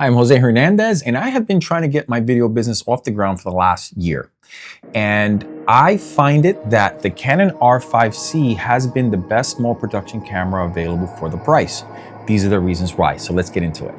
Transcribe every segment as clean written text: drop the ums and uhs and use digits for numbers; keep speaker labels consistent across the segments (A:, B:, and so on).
A: I'm Jose Hernandez, and I have been trying to get my video business off the ground for the last year. And I find it that the Canon R5C has been the best small production camera available for the price. These are the reasons why, so let's get into it.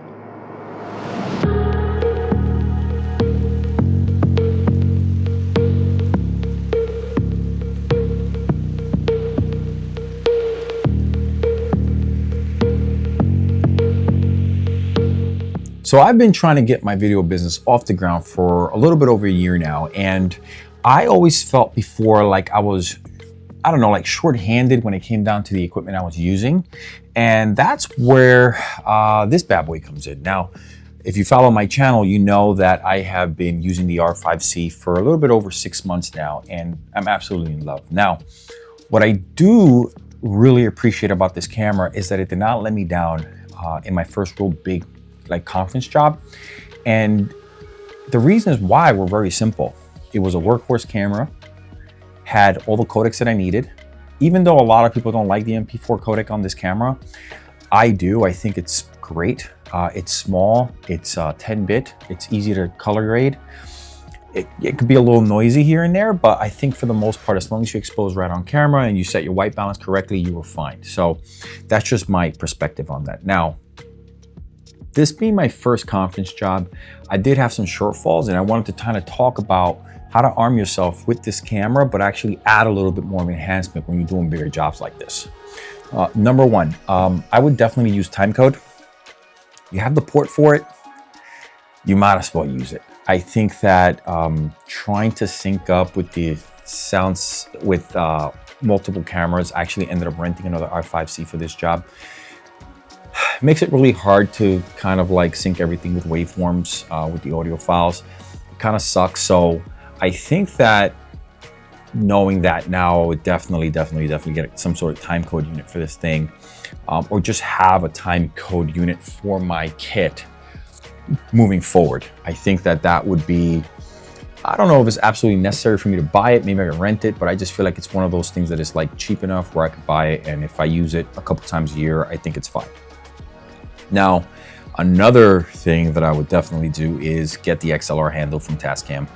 A: So I've been trying to get my video business off the ground for a little bit over a year now, and I always felt before like I was, like short-handed when it came down to the equipment I was using. And that's where this bad boy comes in. Now, if you follow my channel, you know that I have been using the R5C for a little bit over 6 months now, and I'm absolutely in love. Now, what I do really appreciate about this camera is that it did not let me down in my first real big conference job. And the reasons why were very simple. It was a workhorse camera, had all the codecs that I needed. Even though a lot of people don't like the MP4 codec on this camera, I do. I think it's great. It's small, it's 10-bit, it's easy to color grade. It could be a little noisy here and there, but I think for the most part, as long as you expose right on camera and you set your white balance correctly, you were fine. So that's just my perspective on that. Now, this being my first conference job, I did have some shortfalls, and I wanted to kind of talk about how to arm yourself with this camera, but actually add a little bit more of enhancement when you're doing bigger jobs like this. Number one, I would definitely use timecode. You have the port for it, you might as well use it. I think that trying to sync up with the sounds with multiple cameras, I actually ended up renting another R5C for this job. Makes it really hard to kind of sync everything with waveforms with the audio files. It kind of sucks. So I think that knowing that now, I would definitely get some sort of timecode unit for this thing, or just have a timecode unit for my kit moving forward. I think that that would be, I don't know if it's absolutely necessary for me to buy it. Maybe I can rent it, but I just feel like it's one of those things that is cheap enough where I could buy it, and if I use it a couple times a year, I think it's fine. Now, another thing that I would definitely do is get the XLR handle from Tascam.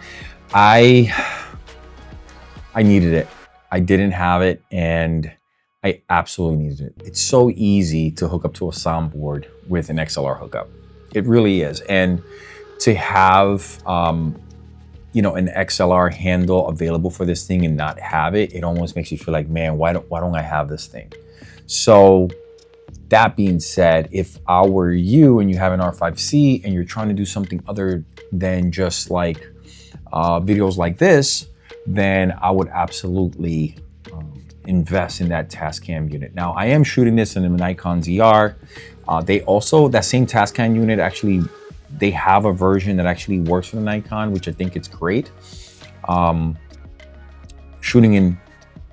A: I needed it. I didn't have it, and I absolutely needed it. It's so easy to hook up to a soundboard with an XLR hookup. It really is. And to have an XLR handle available for this thing and not have it, it almost makes you feel like, man, why don't I have this thing? So that being said, if I were you and you have an R5C and you're trying to do something other than just videos like this, then I would absolutely invest in that Tascam unit. Now, I am shooting this in a Nikon ZR. They also, that same Tascam unit, actually, they have a version that actually works for the Nikon, which I think it's great. Shooting in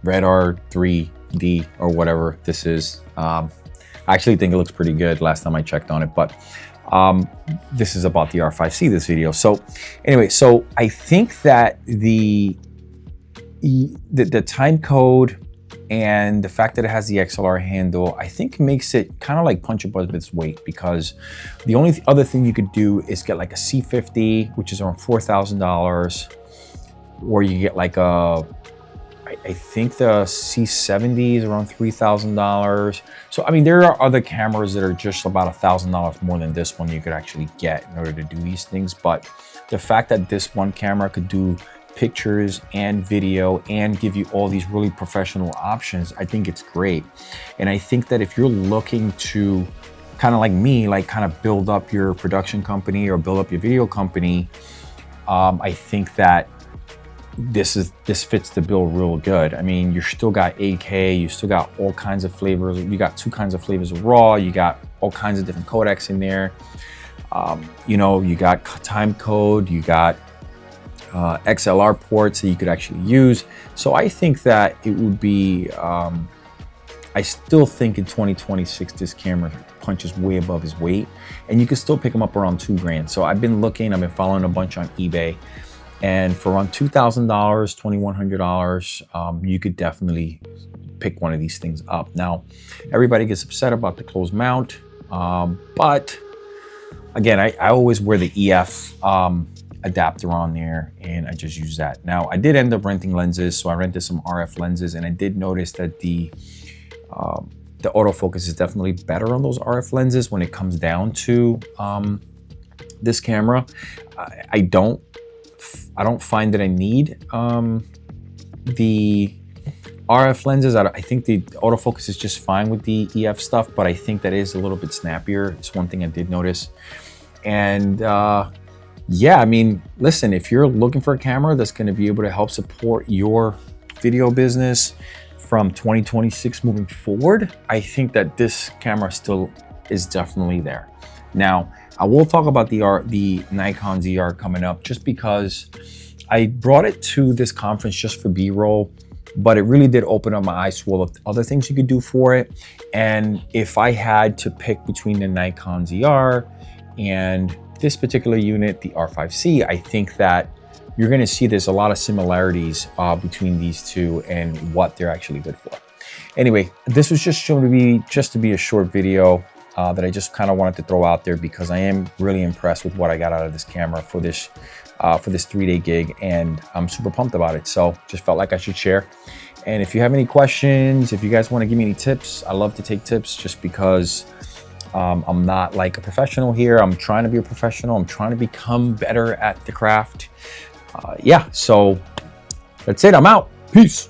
A: Red R3D or whatever this is, I actually think it looks pretty good last time I checked on it, but this is about the R5C, this video. So anyway, so I think that the time code and the fact that it has the XLR handle, I think makes it kind of punch above its weight, because the only other thing you could do is get a C50, which is around $4,000, or you get I think the C70 is around $3,000. So, I mean, there are other cameras that are just about $1,000 more than this one you could actually get in order to do these things. But the fact that this one camera could do pictures and video and give you all these really professional options, I think it's great. And I think that if you're looking to kind of like me, kind of build up your production company or build up your video company, I think that this fits the bill real good. I mean, you still got 8K, you still got all kinds of flavors. You got 2 kinds of flavors of RAW, you got all kinds of different codecs in there. You got time code, you got XLR ports that you could actually use. So I think that it would be, I still think in 2026, this camera punches way above his weight, and you can still pick them up around $2,000. So I've been following a bunch on eBay. And for around $2,000, $2,100, you could definitely pick one of these things up. Now, everybody gets upset about the closed mount, but again, I always wear the EF adapter on there, and I just use that. Now, I did end up renting lenses, so I rented some RF lenses, and I did notice that the autofocus is definitely better on those RF lenses when it comes down to this camera. I don't find that I need the RF lenses. I think the autofocus is just fine with the EF stuff, but I think that is a little bit snappier. It's one thing I did notice. And yeah, I mean, listen, if you're looking for a camera that's going to be able to help support your video business from 2026 moving forward, I think that this camera still is definitely there. Now, I will talk about the Nikon ZR coming up, just because I brought it to this conference just for B-roll, but it really did open up my eyes to all of the other things you could do for it. And if I had to pick between the Nikon ZR and this particular unit, the R5C, I think that you're gonna see there's a lot of similarities between these two and what they're actually good for. Anyway, this was just shown to be a short video that I just kind of wanted to throw out there, because I am really impressed with what I got out of this camera for this 3-day gig, and I'm super pumped about it. So just felt like I should share. And if you have any questions, if you guys want to give me any tips, I love to take tips, just because I'm not like a professional here. I'm trying to be a professional. I'm trying to become better at the craft. Yeah, so that's it. I'm out. Peace.